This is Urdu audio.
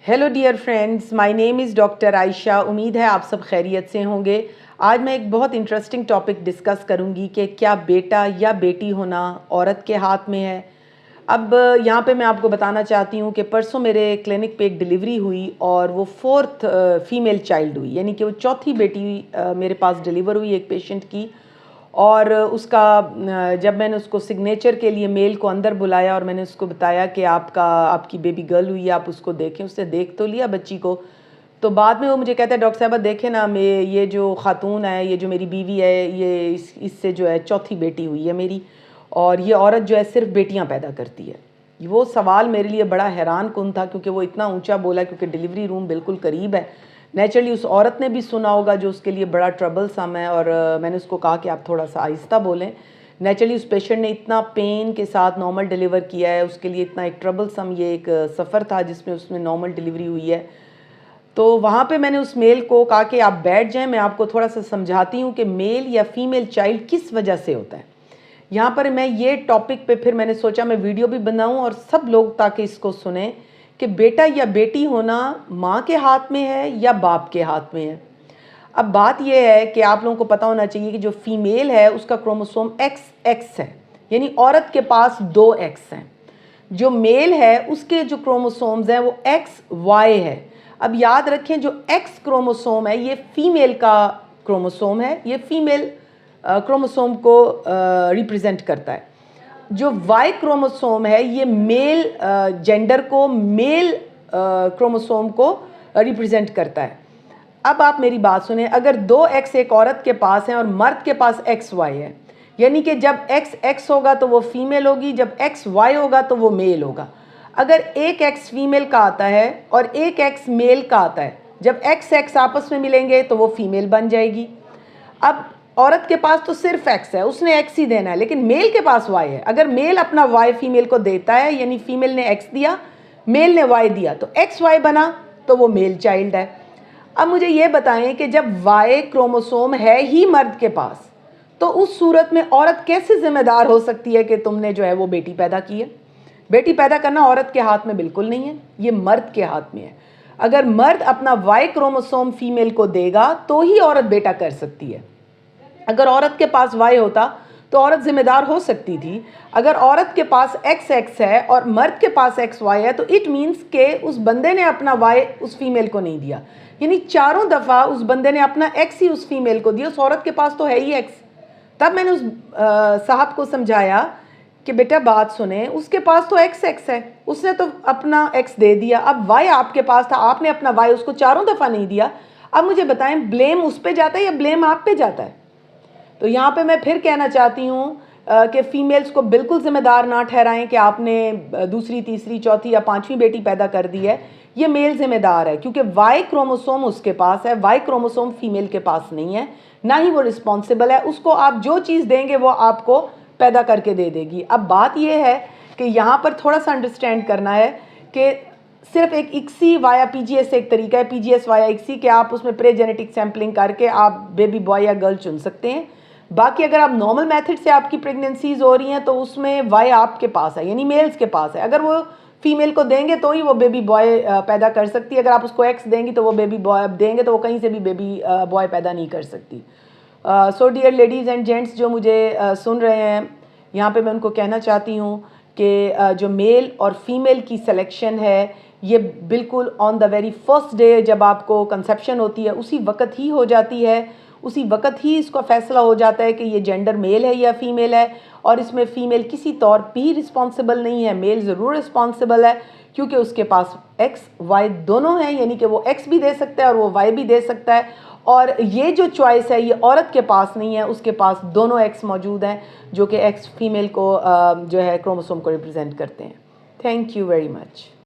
Hello dear friends, my name is doctor Ayesha. امید ہے آپ سب خیریت سے ہوں گے. آج میں ایک بہت انٹرسٹنگ ٹاپک ڈسکس کروں گی کہ کیا بیٹا یا بیٹی ہونا عورت کے ہاتھ میں ہے. اب یہاں پہ میں آپ کو بتانا چاہتی ہوں کہ پرسوں میرے کلینک پہ ایک ڈیلیوری ہوئی اور وہ 4th فیمیل چائلڈ ہوئی، یعنی کہ وہ چوتھی بیٹی میرے پاس ڈیلیور ہوئی ایک پیشنٹ کی. اور اس کا جب میں نے اس کو سگنیچر کے لیے میل کو اندر بلایا اور میں نے اس کو بتایا کہ آپ کی بیبی گرل ہوئی ہے، آپ اس کو دیکھیں. اس نے دیکھ تو لیا بچی کو، تو بعد میں وہ مجھے کہتا ہے ڈاکٹر صاحبہ دیکھیں نا، یہ جو خاتون ہے، یہ جو میری بیوی ہے، یہ اس سے جو ہے چوتھی بیٹی ہوئی ہے میری، اور یہ عورت جو ہے صرف بیٹیاں پیدا کرتی ہے. وہ سوال میرے لیے بڑا حیران کن تھا کیونکہ وہ اتنا اونچا بولا، کیونکہ ڈیلیوری روم بالکل قریب ہے. نیچرلی اس عورت نے بھی سنا ہوگا جو اس کے لیے بڑا ٹربل سم ہے، اور میں نے اس کو کہا کہ آپ تھوڑا سا آہستہ بولیں. نیچرلی اس پیشنٹ نے اتنا پین کے ساتھ نارمل ڈیلیور کیا ہے، اس کے لیے اتنا ایک ٹربل سم یہ ایک سفر تھا جس میں اس میں نارمل ڈیلیوری ہوئی ہے. تو وہاں پہ میں نے اس میل کو کہا کہ آپ بیٹھ جائیں، میں آپ کو تھوڑا سا سمجھاتی ہوں کہ میل یا فیمیل چائلڈ کس وجہ سے ہوتا ہے. یہاں پر میں یہ ٹاپک پہ پھر میں نے سوچا میں ویڈیو بھی بناؤں اور سب لوگ تاکہ اس کو سنیں کہ بیٹا یا بیٹی ہونا ماں کے ہاتھ میں ہے یا باپ کے ہاتھ میں ہے. اب بات یہ ہے کہ آپ لوگوں کو پتہ ہونا چاہیے کہ جو فیمیل ہے اس کا کروموسوم ایکس ہے، یعنی عورت کے پاس 2 ایکس ہیں. جو میل ہے اس کے جو کروموسومز ہیں وہ ایکس وائی ہے. اب یاد رکھیں جو ایکس کروموسوم ہے یہ فیمیل کا کروموسوم ہے، یہ فیمیل کروموسوم کو ریپریزنٹ کرتا ہے. جو وائی کروموسوم ہے یہ میل جینڈر کو، میل کروموسوم کو ریپریزنٹ کرتا ہے. اب آپ میری بات سنیں، اگر 2 ایکس ایک عورت کے پاس ہیں اور مرد کے پاس ایکس وائی ہے، یعنی کہ جب ایکس ہوگا تو وہ فیمیل ہوگی، جب ایکس وائی ہوگا تو وہ میل ہوگا. اگر ایک ایکس فیمیل کا آتا ہے اور ایک ایکس میل کا آتا ہے، جب ایکس آپس میں ملیں گے تو وہ فیمیل بن جائے گی. اب عورت کے پاس تو صرف ایکس ہے، اس نے ایکس ہی دینا ہے، لیکن میل کے پاس وائی ہے. اگر میل اپنا وائی فیمیل کو دیتا ہے، یعنی فیمیل نے ایکس دیا، میل نے وائی دیا، تو ایکس وائی بنا تو وہ میل چائلڈ ہے. اب مجھے یہ بتائیں کہ جب وائی کروموسوم ہے ہی مرد کے پاس، تو اس صورت میں عورت کیسے ذمہ دار ہو سکتی ہے کہ تم نے جو ہے وہ بیٹی پیدا کی ہے؟ بیٹی پیدا کرنا عورت کے ہاتھ میں بالکل نہیں ہے، یہ مرد کے ہاتھ میں ہے. اگر مرد اپنا وائی کروموسوم فیمیل کو دے گا تو ہی عورت بیٹا کر سکتی ہے. اگر عورت کے پاس وائی ہوتا تو عورت ذمہ دار ہو سکتی تھی. اگر عورت کے پاس ایکس ہے اور مرد کے پاس ایکس وائی ہے تو اٹ مینس کہ اس بندے نے اپنا وائی اس فیمیل کو نہیں دیا، یعنی 4 دفعہ اس بندے نے اپنا ایکس ہی اس فیمیل کو دیا. اس عورت کے پاس تو ہے ہی ایکس. تب میں نے اس صاحب کو سمجھایا کہ بیٹا بات سنیں، اس کے پاس تو ایکس ہے، اس نے تو اپنا ایکس دے دیا. اب وائی آپ کے پاس تھا، آپ نے اپنا وائی اس کو 4 دفعہ نہیں دیا. اب مجھے بتائیں بلیم اس پہ جاتا ہے یا بلیم آپ پہ جاتا ہے؟ تو یہاں پہ میں پھر کہنا چاہتی ہوں کہ فیمیلز کو بالکل ذمہ دار نہ ٹھہرائیں کہ آپ نے دوسری، تیسری، چوتھی یا 5ویں بیٹی پیدا کر دی ہے. یہ میل ذمہ دار ہے کیونکہ وائی کروموسوم اس کے پاس ہے، وائی کروموسوم فیمیل کے پاس نہیں ہے، نہ ہی وہ رسپانسبل ہے. اس کو آپ جو چیز دیں گے وہ آپ کو پیدا کر کے دے دے گی. اب بات یہ ہے کہ یہاں پر تھوڑا سا انڈرسٹینڈ کرنا ہے کہ صرف ایک اکسی وایا پی جی ایس ایک طریقہ ہے، پی جی ایس وایا اکسی، کہ آپ اس میں پرے جینیٹک سیمپلنگ کر کے آپ بیبی بوائے یا گرل چن سکتے ہیں. باقی اگر آپ نارمل میتھڈ سے آپ کی پریگننسیز ہو رہی ہیں تو اس میں وائی آپ کے پاس ہے، یعنی میلز کے پاس ہے. اگر وہ فیمیل کو دیں گے تو ہی وہ بیبی بوائے پیدا کر سکتی ہے. اگر آپ اس کو ایکس دیں گی تو وہ بیبی بوائے دیں گے تو وہ کہیں سے بھی بیبی بوائے پیدا نہیں کر سکتی. So dear ladies and gents جو مجھے سن رہے ہیں، یہاں پہ میں ان کو کہنا چاہتی ہوں کہ جو میل اور فیمیل کی سلیکشن ہے یہ بالکل آن دا ویری فرسٹ ڈے جب آپ کو کنسیپشن ہوتی ہے اسی وقت ہی ہو جاتی ہے. اسی وقت ہی اس کا فیصلہ ہو جاتا ہے کہ یہ جینڈر میل ہے یا فیمیل ہے. اور اس میں فیمیل کسی طور بھی رسپانسبل نہیں ہے، میل ضرور رسپانسبل ہے کیونکہ اس کے پاس ایکس وائی دونوں ہیں، یعنی کہ وہ ایکس بھی دے سکتا ہے اور وہ وائی بھی دے سکتا ہے. اور یہ جو چوائس ہے یہ عورت کے پاس نہیں ہے، اس کے پاس دونوں ایکس موجود ہیں جو کہ ایکس فیمیل کو جو ہے کروموسوم کو ریپرزینٹ کرتے ہیں. Thank you very much.